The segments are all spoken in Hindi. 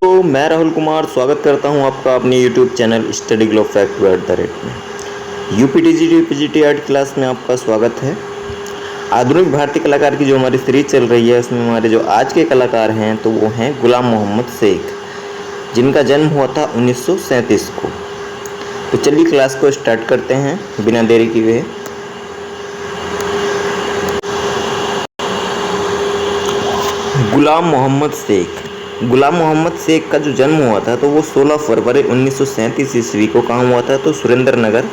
मैं राहुल कुमार स्वागत करता हूं आपका अपने YouTube channel study glow fact में। यूपीटीजीटी पीजीटी आर्ट क्लास में आपका स्वागत है। आधुनिक भारतीय कलाकार की जो हमारी सीरीज चल रही है उसमें हमारे जो आज के कलाकार हैं तो वो हैं गुलाम मोहम्मद शेख, जिनका जन्म हुआ था 1937 को। तो चलिए क्लास को स्टार्ट करते हैं बिना देरी किए। गुलाम मोहम्मद शेख का जो जन्म हुआ था तो वो 16 फरवरी 1937 ईस्वी को कहाँ हुआ था, तो सुरेंद्र नगर,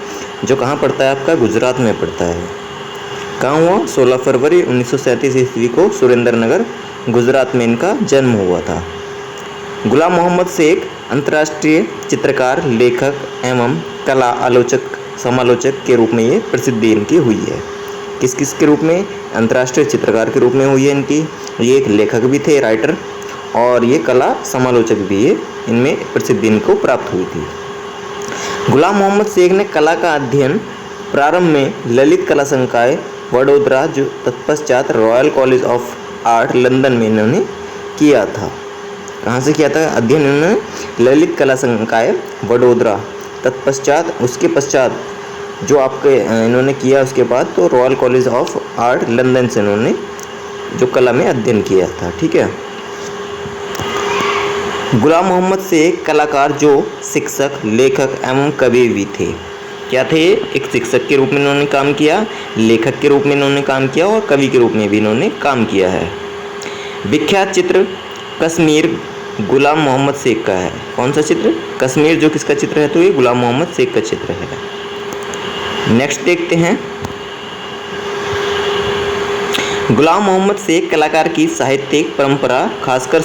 जो कहाँ पड़ता है आपका, गुजरात में पड़ता है। कहाँ हुआ, 16 फरवरी 1937 ईस्वी को सुरेंद्र नगर, गुजरात में इनका जन्म हुआ था। गुलाम मोहम्मद शेख अंतर्राष्ट्रीय चित्रकार, लेखक एवं कला आलोचक समालोचक के रूप में ये प्रसिद्धि इनकी हुई है। किस के रूप में, अंतर्राष्ट्रीय चित्रकार के रूप में हुई है इनकी। ये एक लेखक भी थे, राइटर, और ये कला समालोचक भी है, इनमें प्रसिद्धि इनको प्राप्त हुई थी। गुलाम मोहम्मद शेख ने कला का अध्ययन प्रारंभ में ललित कला संकाय वडोदरा, जो तत्पश्चात royal college of art London में इन्होंने किया था। कहाँ से किया था अध्ययन इन्होंने, ललित कला संकाय वडोदरा, तत्पश्चात उसके पश्चात जो आपके इन्होंने किया उसके बाद तो royal college of art London से इन्होंने जो कला में अध्ययन किया था। ठीक है। गुलाम मोहम्मद शेख कलाकार जो शिक्षक, लेखक एवं कवि भी थे। क्या थे, एक शिक्षक के रूप में इन्होंने काम किया, लेखक के रूप में इन्होंने काम किया और कवि के रूप में भी इन्होंने काम किया है। विख्यात चित्र कश्मीर गुलाम मोहम्मद शेख का है। कौन सा चित्र, कश्मीर, जो किसका चित्र है, तो ये गुलाम मोहम्मद शेख का चित्र है। नेक्स्ट देखते हैं, गुलाम मोहम्मद शेख कलाकार की साहित्यिक परंपरा, खासकर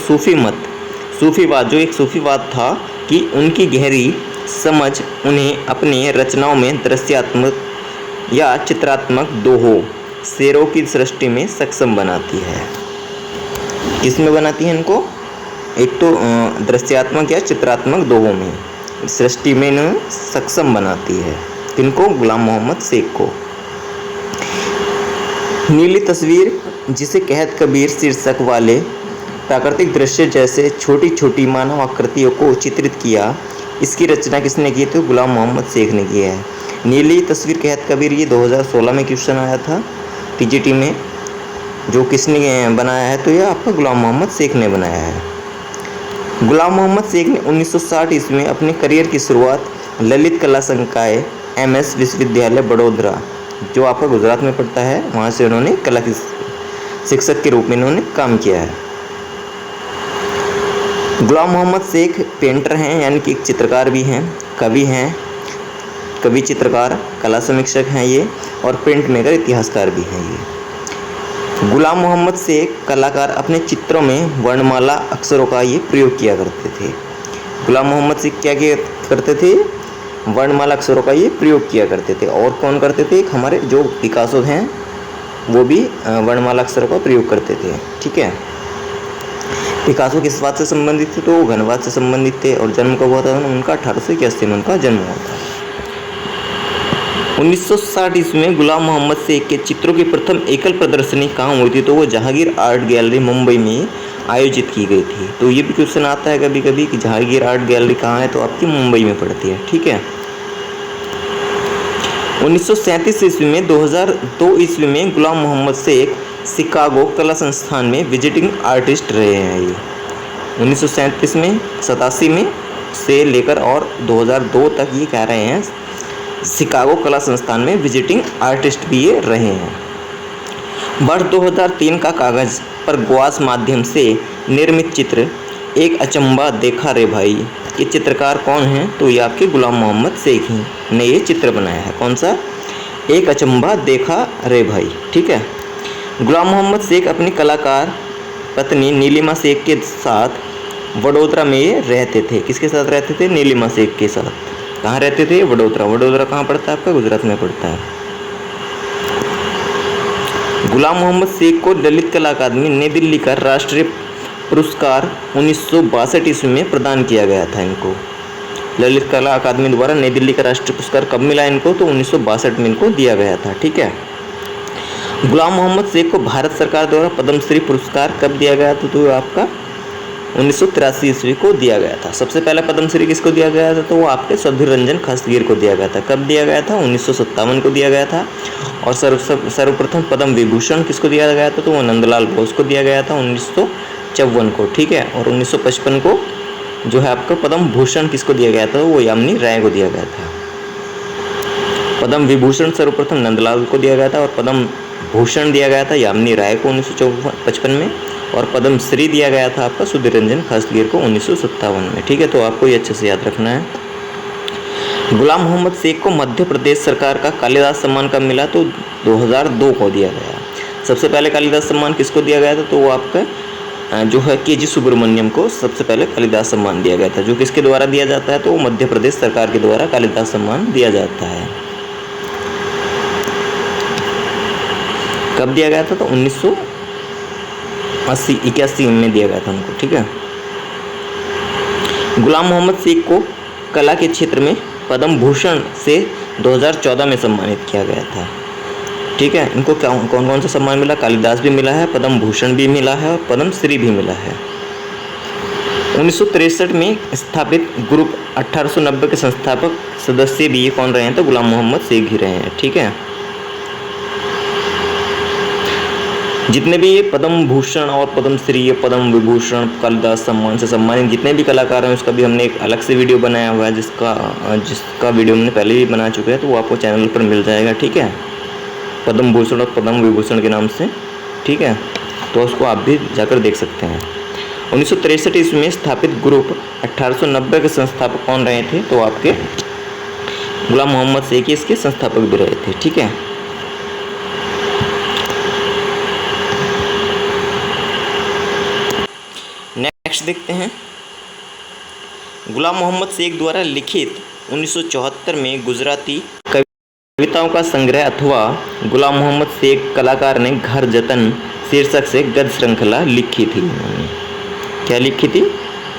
सूफीवाद, जो एक सूफीवाद था कि उनकी गहरी समझ उन्हें अपने रचनाओं में दृश्यात्मक या चित्रात्मक दोहों, शेरों की सृष्टि में सक्षम बनाती है। किसमें बनाती है इनको, एक तो दृश्यात्मक या चित्रात्मक दोहों में सृष्टि में इन्हें सक्षम बनाती है। किनको, गुलाम मोहम्मद शेख को। नीली तस्वीर, जिसे कहत कबीर शीर्षक वाले प्राकृतिक दृश्य जैसे छोटी छोटी मानव आकृतियों को चित्रित किया, इसकी रचना किसने की, तो गुलाम मोहम्मद शेख ने किया है। नीली तस्वीर कहत कबीर, ये 2016 में क्वेश्चन आया था टीजीटी में। जो किसने बनाया है, तो यह आपका गुलाम मोहम्मद शेख ने बनाया है। गुलाम मोहम्मद शेख ने 1960 ईस्वी में अपने करियर की शुरुआत ललित कला संकाय MS विश्वविद्यालय बड़ोदरा, जो आपका गुजरात में पड़ता है, वहाँ से उन्होंने कला के शिक्षक के रूप में इन्होंने काम किया है। गुलाम मोहम्मद शेख पेंटर हैं, यानी कि एक चित्रकार भी हैं, कवि चित्रकार, कला समीक्षक हैं ये, और प्रिंट मेकर, इतिहासकार भी हैं ये। गुलाम मोहम्मद शेख कलाकार अपने चित्रों में वर्णमाला अक्षरों का ये प्रयोग किया करते थे। गुलाम मोहम्मद शेख क्या किया करते थे, वर्णमाला अक्षरों का ये प्रयोग किया करते थे। और कौन करते थे, हमारे जो पिकासो हैं वो भी वर्णमाला अक्षरों का प्रयोग करते थे। ठीक है। पिकासो किस बात से संबंधित थे, तो वो घनवाद से संबंधित थे। और जन्म कब हुआ था उनका, 1881 में उनका जन्म हुआ था। 1960 ईस्वी में गुलाम मोहम्मद शेख के चित्रों की प्रथम एकल प्रदर्शनी कहाँ हुई थी, तो वो जहांगीर आर्ट गैलरी मुंबई में आयोजित की गई थी। तो ये भी क्वेश्चन आता है कभी कभी कि जहांगीर आर्ट गैलरी कहाँ है, तो आपकी मुंबई में पड़ती है। ठीक है। 1937 ईस्वी में 2002 ईस्वी में गुलाम मोहम्मद शेख शिकागो कला संस्थान में विजिटिंग आर्टिस्ट रहे हैं। ये 1937 में, 87 में से लेकर और 2002 तक ये कह रहे हैं शिकागो कला संस्थान में विजिटिंग आर्टिस्ट भी ये रहे हैं। वर्ष 2003 का कागज़ पर गुआस माध्यम से निर्मित चित्र एक अचंबा देखा रे भाई, ये चित्रकार कौन है, तो ये आपके गुलाम मोहम्मद शेख ही ने ये चित्र बनाया है। कौन सा, एक अचंबा देखा रे भाई। ठीक है। गुलाम मोहम्मद शेख अपनी कलाकार पत्नी नीलिमा शेख के साथ वडोदरा में रहते थे। किसके साथ रहते थे, नीलिमा शेख के साथ। कहाँ रहते थे, वडोदरा। वडोदरा कहाँ पड़ता है आपका, गुजरात में पड़ता है। गुलाम मोहम्मद शेख को ललित कला अकादमी नई दिल्ली का राष्ट्रीय पुरस्कार 1962 ईस्वी में प्रदान किया गया था इनको। ललित कला अकादमी द्वारा नई दिल्ली का राष्ट्रीय पुरस्कार कब मिला इनको, तो 1962 में इनको दिया गया था। ठीक है। गुलाम मोहम्मद शेख को भारत सरकार द्वारा पद्मश्री पुरस्कार कब दिया गया था, तो आपका 1983 ईस्वी को दिया गया था। सबसे पहला पद्मश्री किसको दिया गया था? तो वो आपके सुधीर रंजन खस्तगीर को दिया गया था। कब दिया गया था? 1957 को दिया गया था। और सर्वप्रथम पद्म विभूषण किसको दिया गया था? तो वो नंदलाल बोस को दिया गया था 1954 को, ठीक है। और 1955 को जो है आपका पद्म भूषण किसको दिया गया था? वो यामिनी राय को दिया गया था। पद्म विभूषण सर्वप्रथम नंदलाल को दिया गया था और पद्म भूषण दिया गया था यामिनी राय को 1955 में, और पद्म श्री दिया गया था आपका सुधीर रंजन खस्तगीर को 1957 में, ठीक है। तो आपको ये अच्छे से याद रखना है। गुलाम मोहम्मद शेख को मध्य प्रदेश सरकार का कालिदास सम्मान कब मिला? तो 2002 को दिया गया। सबसे पहले कालिदास सम्मान किसको दिया गया था? तो वो आपका जो है KG सुब्रमण्यम को सबसे पहले कालिदास सम्मान दिया गया था। जो किसके द्वारा दिया जाता है? तो वो मध्य प्रदेश सरकार के द्वारा कालिदास सम्मान दिया जाता है। कब दिया गया था? तो 1981 में दिया गया था उनको, ठीक है। गुलाम मोहम्मद शेख को कला के क्षेत्र में पद्म भूषण से 2014 में सम्मानित किया गया था, ठीक है। इनको कौन कौन सा सम्मान मिला? कालिदास भी मिला है, पद्म भूषण भी मिला है और पद्म श्री भी मिला है। 1963 में स्थापित ग्रुप 1890 के संस्थापक सदस्य भी ये कौन रहे हैं? तो गुलाम मोहम्मद शेख ही रहे हैं, ठीक है। जितने भी ये पद्म भूषण और पद्म श्री, पद्म विभूषण, कालिदास सम्मान से सम्मानित जितने भी कलाकार हैं उसका भी हमने एक अलग से वीडियो बनाया हुआ है, जिसका वीडियो हमने पहले भी बना चुके हैं, तो वो आपको चैनल पर मिल जाएगा, ठीक है। पद्म भूषण और पद्म विभूषण के नाम से, ठीक है। तो उसको आप भी जाकर देख सकते हैं। 1963 ईस्वी में स्थापित ग्रुप 1890 के संस्थापक कौन रहे थे? तो आपके गुलाम मोहम्मद शेख इसके संस्थापक भी रहे थे, ठीक है। नेक्स्ट देखते हैं, गुलाम मोहम्मद शेख द्वारा लिखित 1974 में गुजराती कविताओं का संग्रह अथवा गुलाम मोहम्मद शेख कलाकार ने घर जतन शीर्षक से गद्य श्रृंखला लिखी थी। क्या लिखी थी?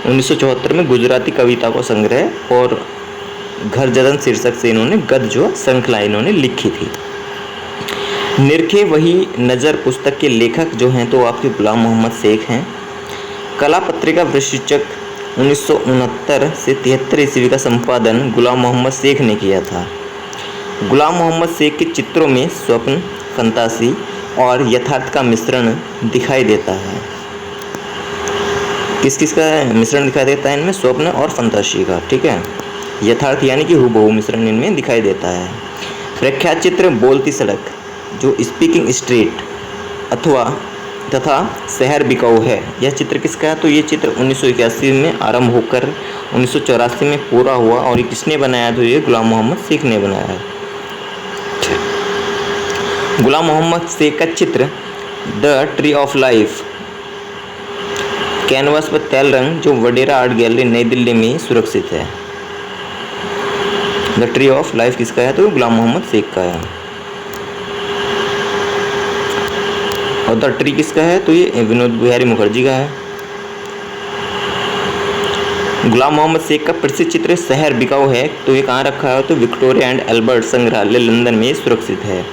1974 में गुजराती कविताओं का संग्रह और घर जतन शीर्षक से इन्होंने गद्य जो श्रृंखला इन्होंने लिखी थी। निरखे वही नज़र पुस्तक के लेखक जो हैं तो आपके गुलाम मोहम्मद शेख हैं। कला पत्रिका वृश्चिक 1969 से 73 ईस्वी का संपादन गुलाम मोहम्मद शेख ने किया था। गुलाम मोहम्मद शेख के चित्रों में स्वप्न, फंतासी और यथार्थ का मिश्रण दिखाई देता है। किस किस का मिश्रण दिखाई देता है? इनमें स्वप्न और फंतासी का, ठीक है। यथार्थ यानी कि हूबहू मिश्रण इनमें दिखाई देता है। प्रख्यात चित्र बोलती सड़क जो स्पीकिंग स्ट्रीट तथा शहर बिकाऊ है, यह चित्र किसका है? तो ये चित्र 1981 में आरंभ होकर 1984 में पूरा हुआ और ये किसने बनाया? तो ये गुलाम मोहम्मद शेख ने बनाया है। गुलाम मोहम्मद शेख का चित्र the tree of life canvas पर तैल रंग जो वडेरा आर्ट गैलरी नई दिल्ली में सुरक्षित है। द ट्री ऑफ लाइफ किसका है? तो गुलाम मोहम्मद शेख का है। और द ट्री किसका है? तो ये विनोद बिहारी मुखर्जी का है। गुलाम मोहम्मद शेख का प्रसिद्ध चित्र शहर बिकाऊ है, तो ये कहाँ रखा है? तो विक्टोरिया एंड अल्बर्ट संग्रहालय लंदन में सुरक्षित है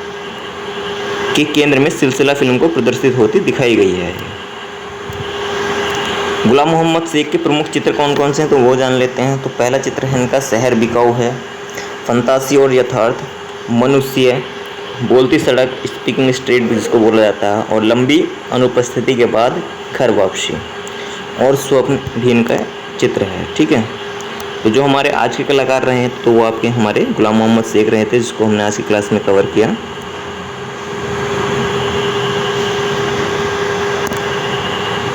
के केंद्र में सिलसिला फिल्म को प्रदर्शित होती दिखाई गई है। गुलाम मोहम्मद शेख के प्रमुख चित्र कौन कौन से हैं तो वो जान लेते हैं। तो पहला चित्र है इनका शहर बिकाऊ है, फंतासी और यथार्थ, मनुष्य, बोलती सड़क स्पीकिंग स्ट्रीट भी जिसको बोला जाता है, और लंबी अनुपस्थिति के बाद घर वापसी, और स्वप्न भी इनका चित्र है, ठीक है। तो जो हमारे आज के कलाकार रहे हैं तो वो आपके हमारे गुलाम मोहम्मद शेख रहे थे, जिसको हमने आज की क्लास में कवर किया।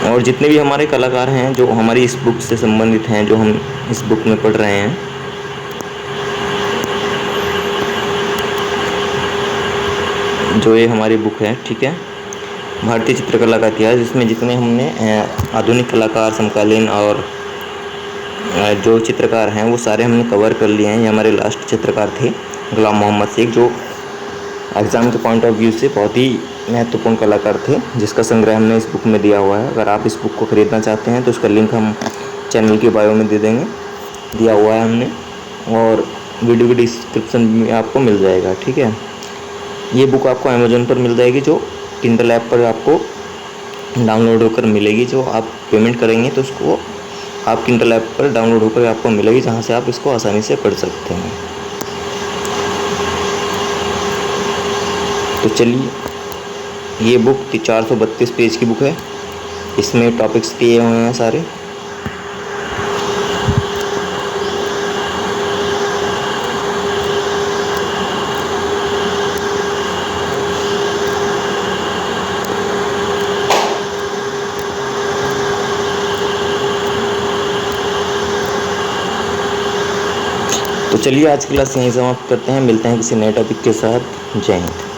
और जितने भी हमारे कलाकार हैं जो हमारी इस बुक से संबंधित हैं, जो हम इस बुक में पढ़ रहे हैं, जो ये हमारी बुक है, ठीक है, भारतीय चित्रकला का इतिहास, जिसमें जितने हमने आधुनिक कलाकार, समकालीन और जो चित्रकार हैं वो सारे हमने कवर कर लिए हैं। ये हमारे लास्ट चित्रकार थे गुलाम मोहम्मद शेख, जो एग्ज़ाम के पॉइंट ऑफ व्यू से बहुत ही महत्वपूर्ण कलाकार थे, जिसका संग्रह हमने इस बुक में दिया हुआ है। अगर आप इस बुक को ख़रीदना चाहते हैं तो उसका लिंक हम चैनल की बायो में दे देंगे, दिया हुआ है हमने, और वीडियो के डिस्क्रिप्शन में आपको मिल जाएगा, ठीक है। ये बुक आपको अमेज़न पर मिल जाएगी, जो किंडल ऐप पर आपको डाउनलोड होकर मिलेगी। जो आप पेमेंट करेंगे तो उसको आप किंडल ऐप पर डाउनलोड होकर आपको मिलेगी, जहाँ से आप इसको आसानी से पढ़ सकते हैं। तो चलिए, ये बुक 432 पेज की बुक है। इसमें टॉपिक्स दिए हुए हैं सारे। तो चलिए, आज की क्लास यहीं समाप्त करते हैं। मिलते हैं किसी नए टॉपिक के साथ। जय हिंद।